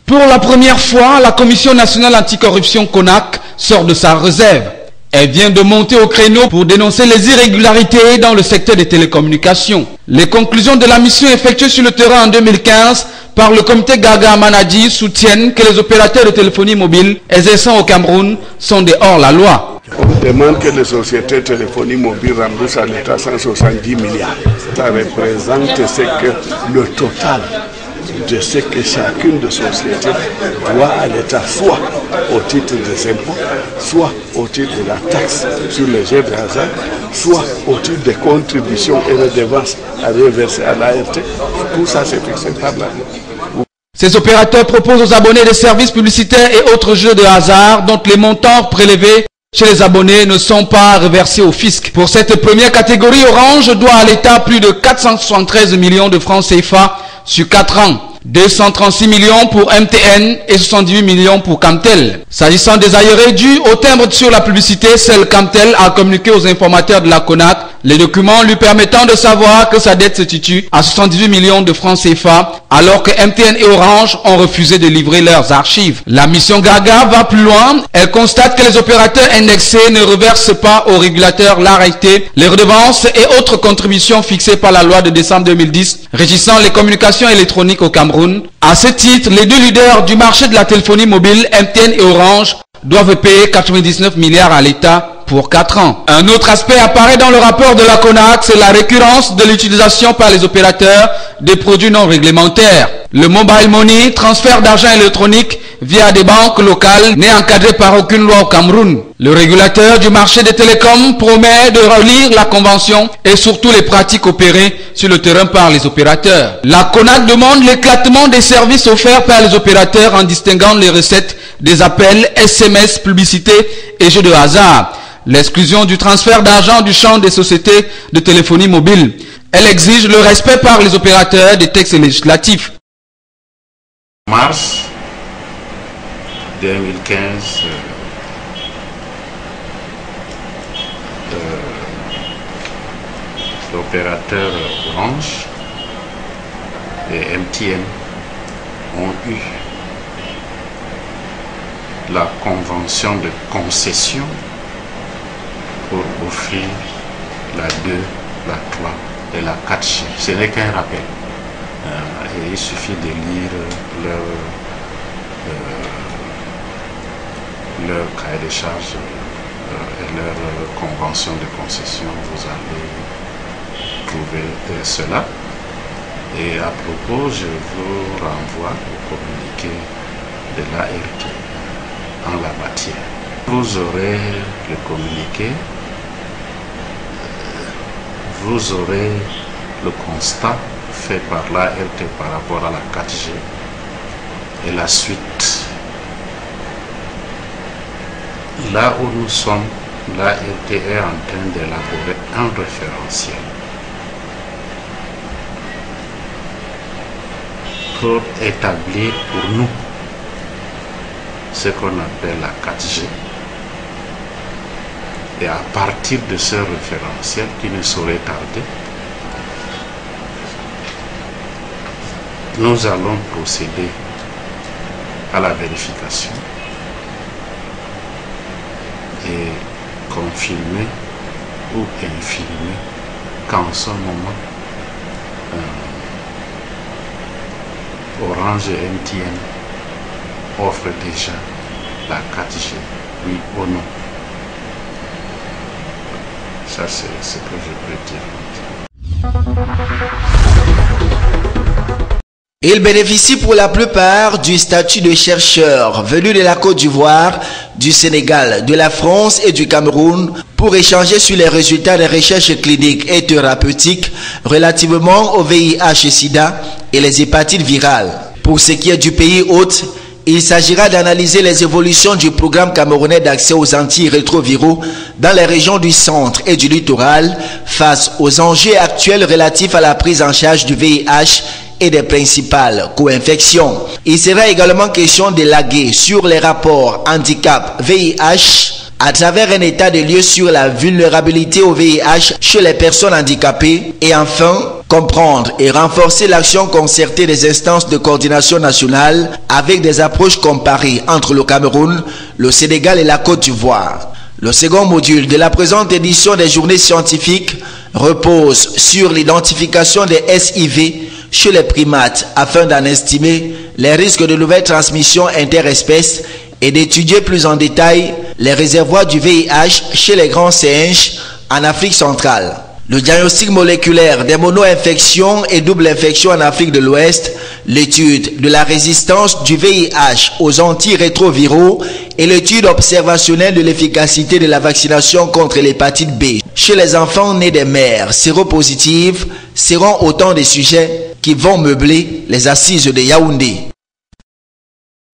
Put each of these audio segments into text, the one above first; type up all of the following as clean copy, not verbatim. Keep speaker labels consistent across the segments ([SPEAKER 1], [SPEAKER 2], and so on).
[SPEAKER 1] Pour la première fois, la Commission nationale anticorruption CONAC sort de sa réserve. Elle vient de monter au créneau pour dénoncer les irrégularités dans le secteur des télécommunications. Les conclusions de la mission effectuée sur le terrain en 2015 par le comité Gaga Manadi soutiennent que les opérateurs de téléphonie mobile exerçant au Cameroun sont des hors-la-loi.
[SPEAKER 2] On demande que les sociétés de téléphonie mobile remboursent à l'État 170 milliards. Ça représente ce que le total de ce que chacune des sociétés doit à l'État, soit au titre des impôts, soit au titre de la taxe sur les jeux de hasard, soit au titre des contributions et redevances à reverser à l'ART. Tout ça, c'est fixé par la loi.
[SPEAKER 1] Ces opérateurs proposent aux abonnés des services publicitaires et autres jeux de hasard dont les montants prélevés chez les abonnés ne sont pas reversés au fisc. Pour cette première catégorie, Orange doit à l'État plus de 473 millions de francs CFA sur 4 ans. 236 millions pour MTN et 78 millions pour Camtel. S'agissant des aérés dus au timbre sur la publicité, seul Camtel a communiqué aux informateurs de la CONAC les documents lui permettant de savoir que sa dette se situe à 78 millions de francs CFA, alors que MTN et Orange ont refusé de livrer leurs archives. La mission Gaga va plus loin. Elle constate que les opérateurs indexés ne reversent pas au régulateur l'ART les redevances et autres contributions fixées par la loi de décembre 2010 régissant les communications électroniques au Cameroun. À ce titre, les deux leaders du marché de la téléphonie mobile, MTN et Orange, doivent payer 99 milliards à l'État pour 4 ans. Un autre aspect apparaît dans le rapport de la CONAC, c'est la récurrence de l'utilisation par les opérateurs des produits non réglementaires. Le mobile money, transfert d'argent électronique via des banques locales, n'est encadré par aucune loi au Cameroun. Le régulateur du marché des télécoms promet de relire la convention et surtout les pratiques opérées sur le terrain par les opérateurs. La CONAC demande l'éclatement des services offerts par les opérateurs en distinguant les recettes des appels, SMS, publicité et jeux de hasard. L'exclusion du transfert d'argent du champ des sociétés de téléphonie mobile. Elle exige le respect par les opérateurs des textes législatifs.
[SPEAKER 3] Mars 2015, l'opérateur Orange et MTN ont eu la convention de concession pour offrir la 2, la 3 et la 4G. Ce n'est qu'un rappel. Et il suffit de lire leur cahier de charge et leur convention de concession. Vous allez trouver cela. Et à propos, je vous renvoie au communiqué de l'ART en la matière. Vous aurez le communiqué, vous aurez le constat fait par l'ART par rapport à la 4G et la suite. Là où nous sommes, l'ART est en train d'élaborer un référentiel pour établir pour nous ce qu'on appelle la 4G. Et à partir de ce référentiel qui ne saurait tarder, nous allons procéder à la vérification et confirmer ou infirmer qu'en ce moment, Orange et MTN offrent déjà la 4G, oui ou non. Ça, c'est ce que je peux dire.
[SPEAKER 4] Ils bénéficient pour la plupart du statut de chercheurs venus de la Côte d'Ivoire, du Sénégal, de la France et du Cameroun pour échanger sur les résultats des recherches cliniques et thérapeutiques relativement au VIH-Sida et les hépatites virales. Pour ce qui est du pays hôte, il s'agira d'analyser les évolutions du programme camerounais d'accès aux antirétroviraux dans les régions du centre et du littoral face aux enjeux actuels relatifs à la prise en charge du VIH et des principales co-infections. Il sera également question d'élaguer sur les rapports handicap-VIH à travers un état de lieu sur la vulnérabilité au VIH chez les personnes handicapées et enfin comprendre et renforcer l'action concertée des instances de coordination nationale avec des approches comparées entre le Cameroun, le Sénégal et la Côte d'Ivoire. Le second module de la présente édition des journées scientifiques repose sur l'identification des SIV chez les primates afin d'en estimer les risques de nouvelles transmissions interespèces et d'étudier plus en détail les réservoirs du VIH chez les grands singes en Afrique centrale. Le diagnostic moléculaire des mono-infections et double infections en Afrique de l'Ouest, l'étude de la résistance du VIH aux antirétroviraux et l'étude observationnelle de l'efficacité de la vaccination contre l'hépatite B chez les enfants nés des mères séropositives seront autant de sujets qui vont meubler les assises de Yaoundé.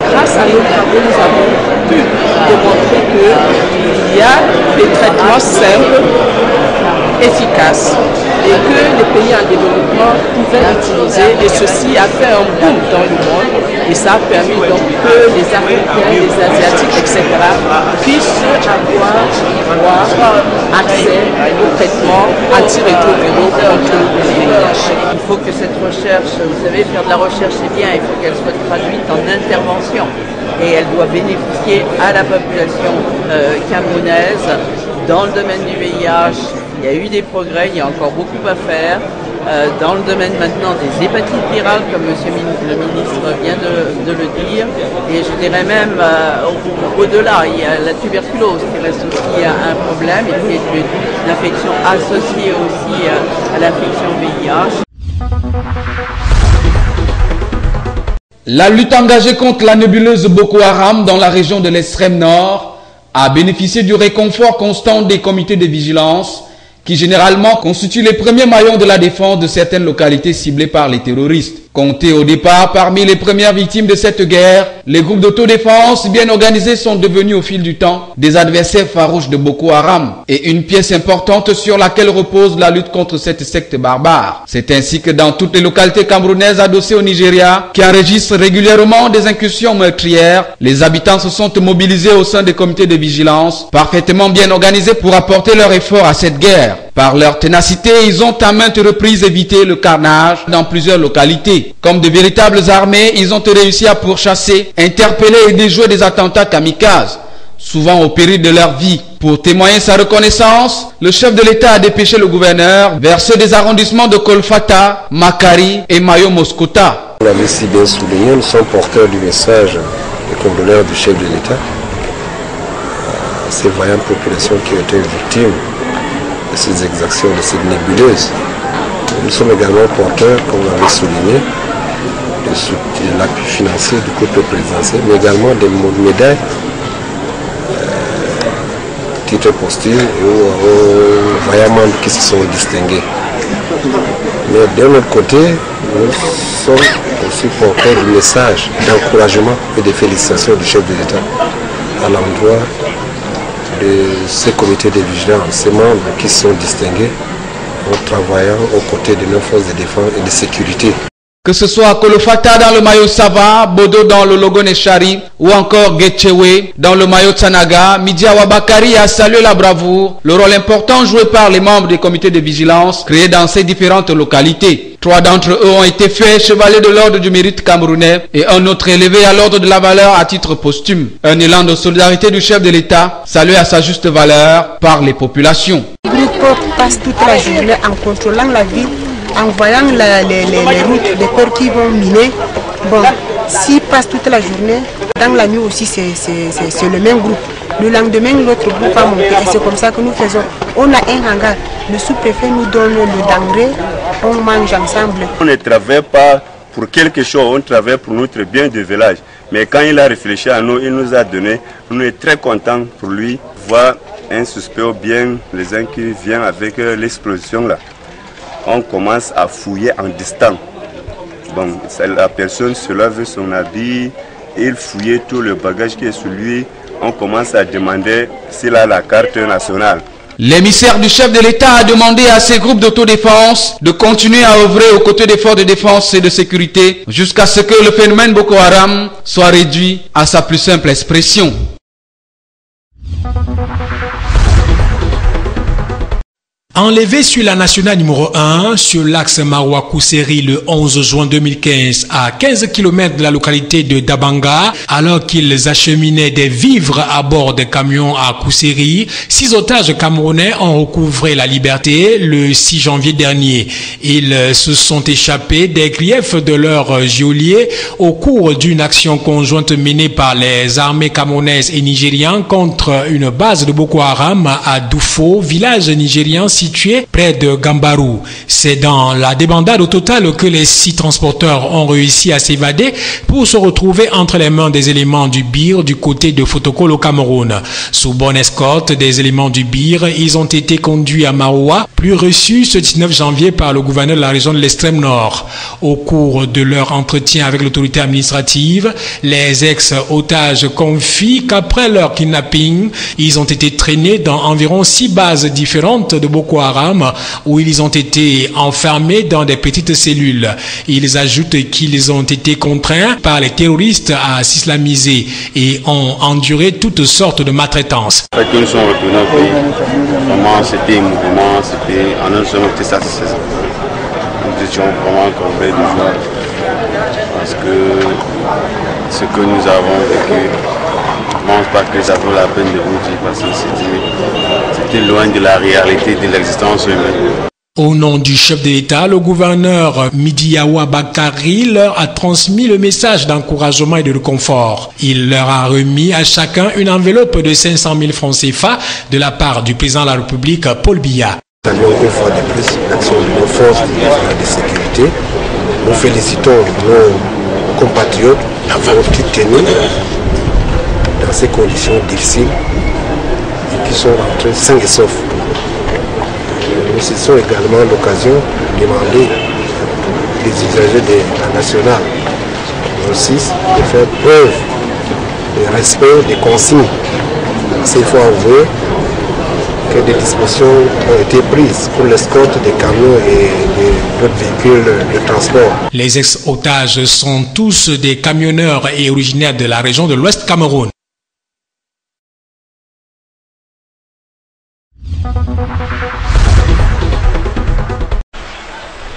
[SPEAKER 5] Grâce à nos travaux, nous avons pu démontrer qu'il y a des traitements simples, efficaces et que les pays en développement pouvaient utiliser, et ceci a fait un boom dans le monde et ça a permis donc que les Africains, les Asiatiques, etc. puissent avoir accès aux traitements antirétroviraux contre le VIH. Il faut que cette recherche, vous savez, faire de la recherche c'est bien, il faut qu'elle soit traduite en intervention et elle doit bénéficier à la population camerounaise. Dans le domaine du VIH, il y a eu des progrès, il y a encore beaucoup à faire. Dans le domaine maintenant des hépatites virales, comme le ministre vient de le dire, et je dirais même au-delà, il y a la tuberculose qui reste aussi un problème et qui est une infection associée aussi à l'infection VIH.
[SPEAKER 1] La lutte engagée contre la nébuleuse Boko Haram dans la région de l'extrême nord a bénéficié du réconfort constant des comités de vigilance qui généralement constituent les premiers maillons de la défense de certaines localités ciblées par les terroristes. Comptés au départ parmi les premières victimes de cette guerre, les groupes d'autodéfense bien organisés sont devenus au fil du temps des adversaires farouches de Boko Haram et une pièce importante sur laquelle repose la lutte contre cette secte barbare. C'est ainsi que dans toutes les localités camerounaises adossées au Nigeria, qui enregistrent régulièrement des incursions meurtrières, les habitants se sont mobilisés au sein des comités de vigilance, parfaitement bien organisés pour apporter leur effort à cette guerre. Par leur ténacité, ils ont à maintes reprises évité le carnage dans plusieurs localités. Comme de véritables armées, ils ont réussi à pourchasser, interpeller et déjouer des attentats kamikazes, souvent au péril de leur vie. Pour témoigner sa reconnaissance, le chef de l'État a dépêché le gouverneur vers ceux des arrondissements de Kolfata, Makari et Mayo-Moskota.
[SPEAKER 6] On l'avait si bien souligné, nous sommes porteurs du message et condoleurs du chef de l'État. Ces vaillantes populations qui ont été victimes de ces exactions, de cette nébuleuse. Nous sommes également porteurs, comme vous l'avez souligné, de l'appui financier du couple présidentiel, mais également des médailles, titres posthumes et aux vaillants membres qui se sont distingués. Mais d'un autre côté, nous sommes aussi porteurs du message d'encouragement et de félicitations du chef de l'État à l'endroit de ces comités de vigilance, ces membres qui se sont distingués en travaillant aux côtés de nos forces de défense et de sécurité.
[SPEAKER 1] Que ce soit Kolofata dans le maillot Sava, Bodo dans le Logoneshari ou encore Getchewe dans le maillot Tsanaga, Midia Wabakari a salué la bravoure, le rôle important joué par les membres des comités de vigilance créés dans ces différentes localités. 3 d'entre eux ont été faits chevaliers de l'ordre du mérite camerounais et un autre élevé à l'ordre de la valeur à titre posthume. Un élan de solidarité du chef de l'État salué à sa juste valeur par les populations.
[SPEAKER 7] Le groupe passe toute la journée en contrôlant la ville, en voyant les routes, les corps qui vont miner. Bon, s'ils passent toute la journée, dans la nuit aussi c'est le même groupe. Le lendemain, l'autre groupe va monter et c'est comme ça que nous faisons. On a un hangar, le sous-préfet nous donne le denrée, on mange ensemble.
[SPEAKER 8] On ne travaille pas pour quelque chose, on travaille pour notre bien du village. Mais quand il a réfléchi à nous, il nous a donné, on est très contents pour lui, voir un suspect ou bien les uns qui viennent avec l'explosion là. On commence à fouiller en distance. Bon, la personne se lave son habit, il fouillait tout le bagage qui est sur lui. On commence à demander s'il a la carte nationale.
[SPEAKER 1] L'émissaire du chef de l'État a demandé à ces groupes d'autodéfense de continuer à œuvrer aux côtés des forces de défense et de sécurité jusqu'à ce que le phénomène Boko Haram soit réduit à sa plus simple expression.
[SPEAKER 9] Enlevé sur la nationale numéro 1, sur l'axe Maroua-Kousseri le 11 juin 2015, à 15 km de la localité de Dabanga, alors qu'ils acheminaient des vivres à bord des camions à Kousseri, 6 otages camerounais ont recouvré la liberté le 6 janvier dernier. Ils se sont échappés des griefs de leur geôlier au cours d'une action conjointe menée par les armées camerounaises et nigériennes contre une base de Boko Haram à Doufo, village nigérien situé près de Gambarou. C'est dans la débandade au total que les 6 transporteurs ont réussi à s'évader pour se retrouver entre les mains des éléments du BIR du côté de Fotokol au Cameroun. Sous bonne escorte des éléments du BIR, ils ont été conduits à Maroua, puis reçus ce 19 janvier par le gouverneur de la région de l'extrême nord. Au cours de leur entretien avec l'autorité administrative, les ex-otages confient qu'après leur kidnapping, ils ont été traînés dans environ 6 bases différentes de Boko Haram où ils ont été enfermés dans des petites cellules. Ils ajoutent qu'ils ont été contraints par les terroristes à s'islamiser et ont enduré toutes sortes de maltraitances.
[SPEAKER 8] Quand nous sommes retournés au pays, vraiment c'était un mouvement, c'était en un seul moment, ça. Nous étions vraiment complets de joie parce que ce que nous avons vécu, je ne pense pas que ça vaut la peine de vous dire parce que c'était loin de la réalité de l'existence humaine.
[SPEAKER 9] Au nom du chef de l'État, le gouverneur Midiawa Bakari leur a transmis le message d'encouragement et de réconfort. Il leur a remis à chacun une enveloppe de 500 000 francs CFA de la part du président de la République, Paul Biya.
[SPEAKER 6] Nous saluons une fois de plus l'action de nos forces de sécurité. Nous félicitons nos compatriotes d'avoir pu tenir dans ces conditions difficiles et qui sont rentrés sains et saufs. Nous saisissons également l'occasion de demander les usagers de la nationale 06 de faire preuve de respect des consignes. Il faut avouer que des dispositions ont été prises pour l'escorte des camions et d'autres véhicules de transport.
[SPEAKER 9] Les ex-otages sont tous des camionneurs et originaires de la région de l'Ouest Cameroun.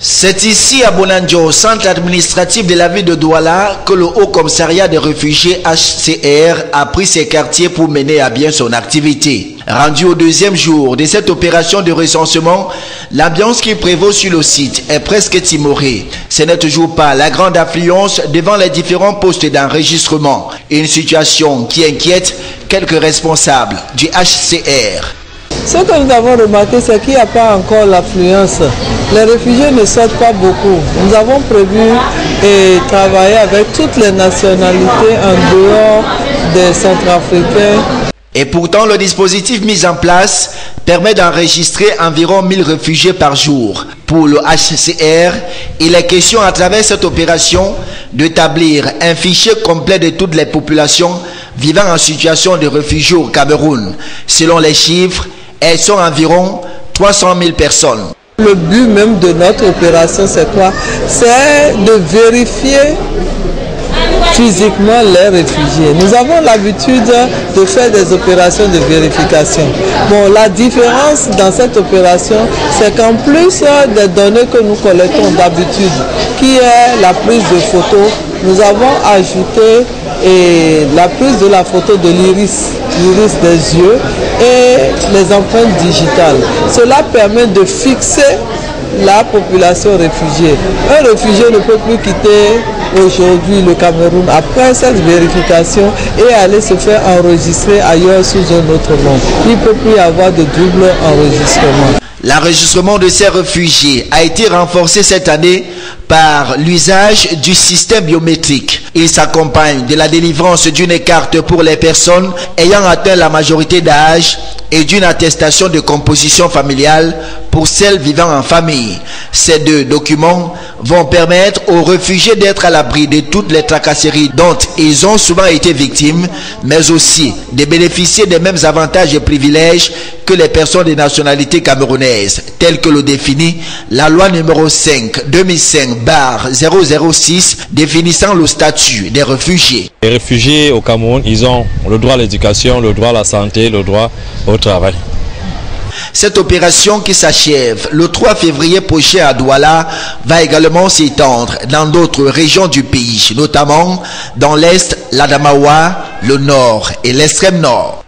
[SPEAKER 4] C'est ici à Bonanjo, centre administratif de la ville de Douala, que le Haut Commissariat des réfugiés HCR a pris ses quartiers pour mener à bien son activité. Rendu au 2e jour de cette opération de recensement, l'ambiance qui prévaut sur le site est presque timorée. Ce n'est toujours pas la grande affluence devant les différents postes d'enregistrement. Une situation qui inquiète quelques responsables du HCR.
[SPEAKER 5] Ce que nous avons remarqué, c'est qu'il n'y a pas encore l'affluence. Les réfugiés ne sortent pas beaucoup. Nous avons prévu travailler avec toutes les nationalités en dehors des Centrafricains.
[SPEAKER 4] Et pourtant, le dispositif mis en place permet d'enregistrer environ 1000 réfugiés par jour. Pour le HCR, il est question à travers cette opération d'établir un fichier complet de toutes les populations vivant en situation de réfugiés au Cameroun. Selon les chiffres, elles sont environ 300 000 personnes.
[SPEAKER 5] Le but même de notre opération, c'est quoi? C'est de vérifier physiquement les réfugiés. Nous avons l'habitude de faire des opérations de vérification. Bon, la différence dans cette opération, c'est qu'en plus des données que nous collectons d'habitude, qui est la prise de photos, nous avons ajouté la prise de la photo de l'iris des yeux et les empreintes digitales. Cela permet de fixer la population réfugiée. Un réfugié ne peut plus quitter aujourd'hui le Cameroun après cette vérification et aller se faire enregistrer ailleurs sous un autre nom. Il ne peut plus y avoir de double enregistrement.
[SPEAKER 4] L'enregistrement de ces réfugiés a été renforcé cette année par l'usage du système biométrique. Il s'accompagne de la délivrance d'une carte pour les personnes ayant atteint la majorité d'âge et d'une attestation de composition familiale pour celles vivant en famille. Ces deux documents vont permettre aux réfugiés d'être à l'abri de toutes les tracasseries dont ils ont souvent été victimes, mais aussi de bénéficier des mêmes avantages et privilèges que les personnes de nationalité camerounaise, tels que le définit la loi numéro 5/2005/006 définissant le statut des réfugiés.
[SPEAKER 10] Les réfugiés au Cameroun, ils ont le droit à l'éducation, le droit à la santé, le droit au travail.
[SPEAKER 4] Cette opération qui s'achève le 3 février prochain à Douala va également s'étendre dans d'autres régions du pays, notamment dans l'Est, l'Adamawa, le Nord et l'extrême Nord.